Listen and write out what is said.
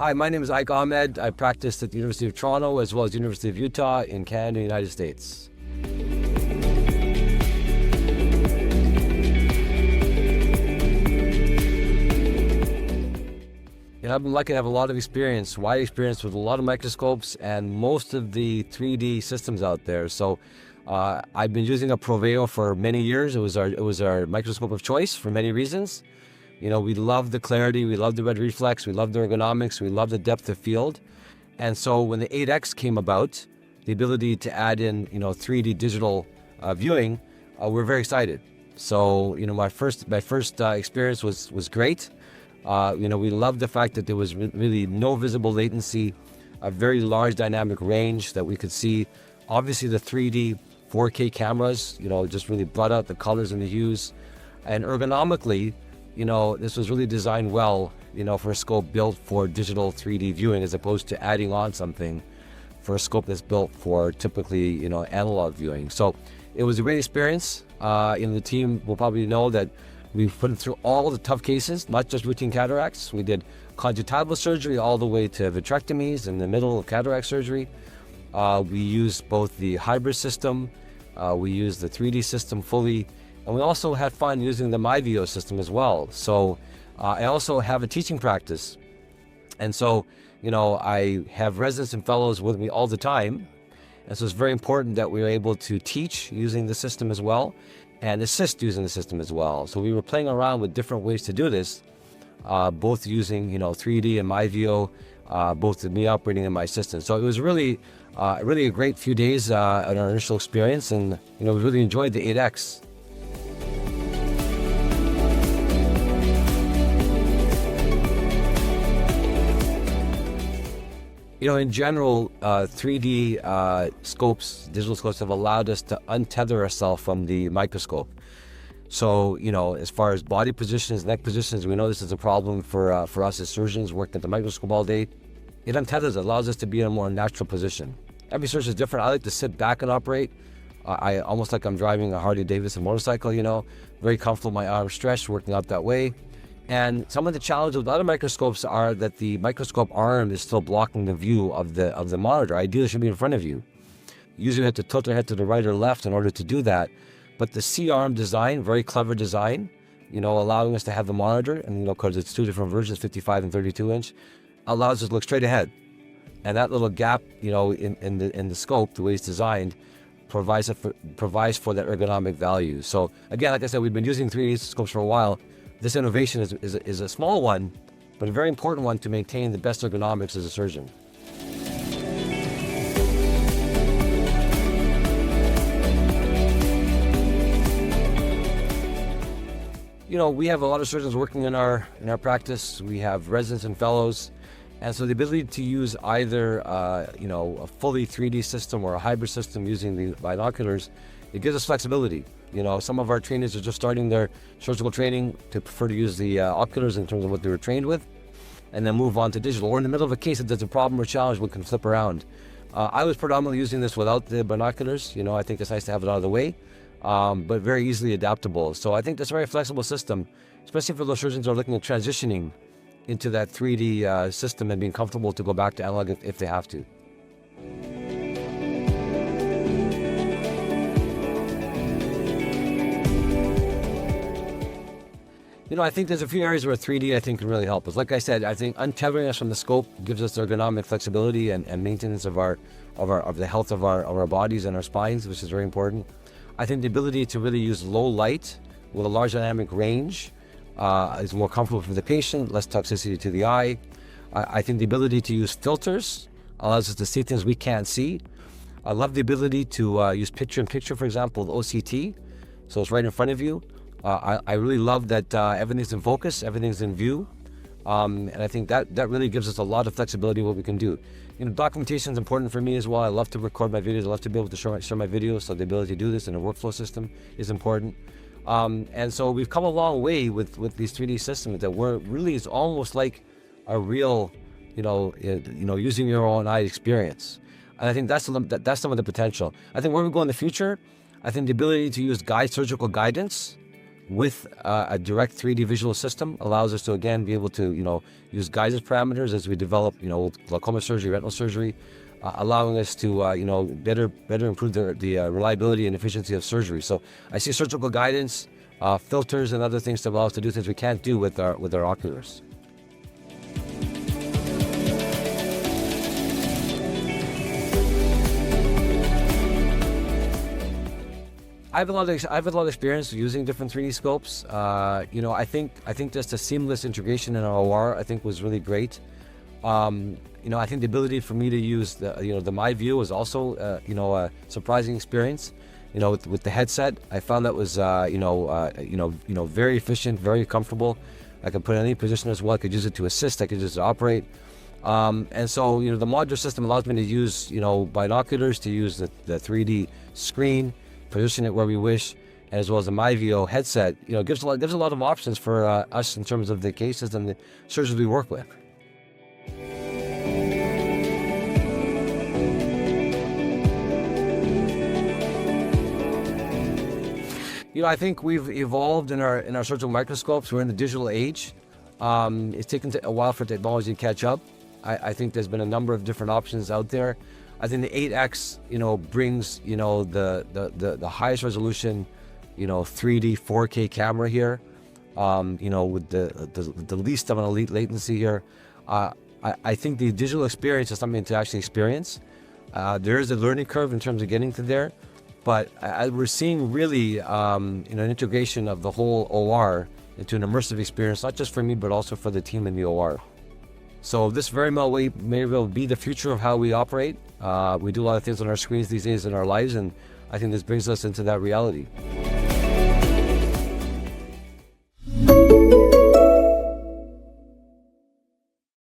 Hi, my name is Ike Ahmed. I practice at the University of Toronto as well as the University of Utah in Canada, United States. I've been lucky to have a lot of experience, wide experience with a lot of microscopes and most of the 3D systems out there. So I've been using a Proveo for many years. It was our microscope of choice for many reasons. We love the clarity, we love the red reflex, we love the ergonomics, we love the depth of field. And so when the 8X came about, the ability to add in 3D digital viewing, we're very excited. So my first experience was great. We loved the fact that there was really no visible latency, a very large dynamic range that we could see. Obviously the 3D 4K cameras, just really brought out the colors and the hues. And ergonomically, this was really designed well, for a scope built for digital 3D viewing as opposed to adding on something for a scope that's built for typically, analog viewing. So it was a great experience. The team will probably know that we've put it through all the tough cases, not just routine cataracts. We did conjunctival surgery all the way to vitrectomies in the middle of cataract surgery. We used both the hybrid system, we used the 3D system fully, and we also had fun using the MyVeo system as well. So I also have a teaching practice. And so, I have residents and fellows with me all the time. And so it's very important that we are able to teach using the system as well and assist using the system as well. So we were playing around with different ways to do this, both using 3D and MyVeo, both me operating and my assistant. So it was really a great few days on our initial experience, and we really enjoyed the 8X. In general, 3D scopes, digital scopes have allowed us to untether ourselves from the microscope. So, as far as body positions, neck positions, we know this is a problem for us as surgeons working at the microscope all day. It untethers, allows us to be in a more natural position. Every surgeon is different. I like to sit back and operate. I almost like I'm driving a Harley Davidson motorcycle, very comfortable, my arms stretched, working out that way. And some of the challenges with other microscopes are that the microscope arm is still blocking the view of the monitor. Ideally, it should be in front of you. Usually, you have to tilt your head to the right or left in order to do that. But the C-arm design, very clever design, allowing us to have the monitor, and because it's two different versions, 55 and 32 inch, allows us to look straight ahead. And that little gap, in the scope, the way it's designed, provides for that ergonomic value. So again, like I said, we've been using 3D scopes for a while. This innovation is a small one, but a very important one to maintain the best ergonomics as a surgeon. We have a lot of surgeons working in our practice. We have residents and fellows. And so the ability to use either, a fully 3D system or a hybrid system using the binoculars, it gives us flexibility. Some of our trainees are just starting their surgical training to prefer to use the oculars in terms of what they were trained with, and then move on to digital. Or in the middle of a case, if there's a problem or challenge, we can flip around. I was predominantly using this without the binoculars. I think it's nice to have it out of the way, but very easily adaptable. So I think that's a very flexible system, especially for those surgeons who are looking at transitioning into that 3D system and being comfortable to go back to analog if they have to. I think there's a few areas where 3D I think can really help us. Like I said, I think untethering us from the scope gives us ergonomic flexibility and maintenance of the health of our bodies and our spines, which is very important. I think the ability to really use low light with a large dynamic range is more comfortable for the patient, less toxicity to the eye. I think the ability to use filters allows us to see things we can't see. I love the ability to use picture-in-picture, for example, with OCT, so it's right in front of you. I really love that everything's in focus, everything's in view, and I think that really gives us a lot of flexibility in what we can do. Documentation is important for me as well. I love to record my videos. I love to be able to share my videos, so the ability to do this in a workflow system is important. And so we've come a long way with these 3D systems that it's almost like a real, using your own eye experience. And I think that's some of the potential. I think where we go in the future, I think the ability to use surgical guidance with a direct 3D visual system allows us to again be able to use guidance parameters as we develop glaucoma surgery, retinal surgery, allowing us to better improve the reliability and efficiency of surgery. So I see surgical guidance, filters, and other things to allow us to do things we can't do with our oculars. I have a lot of experience using different 3D scopes. I think just a seamless integration in our OR I think was really great. I think the ability for me to use the MyVeo was also a surprising experience. With the headset, I found that was very efficient, very comfortable. I could put it in any position as well. I could use it to assist. I could use it to operate. And so the modular system allows me to use binoculars, to use the 3D screen, position it where we wish, and as well as the MyVeo headset. Gives a lot of options for us in terms of the cases and the surgeons we work with. I think we've evolved in our surgical microscopes. We're in the digital age. It's taken a while for technology to catch up. I think there's been a number of different options out there. I think the 8X, brings, the highest resolution, 3D 4K camera here, with the least amount of latency here. I think the digital experience is something to actually experience. There is a learning curve in terms of getting to there, but we're seeing really, an integration of the whole OR into an immersive experience, not just for me, but also for the team in the OR. So this very well may well be the future of how we operate. We do a lot of things on our screens these days in our lives, and I think this brings us into that reality.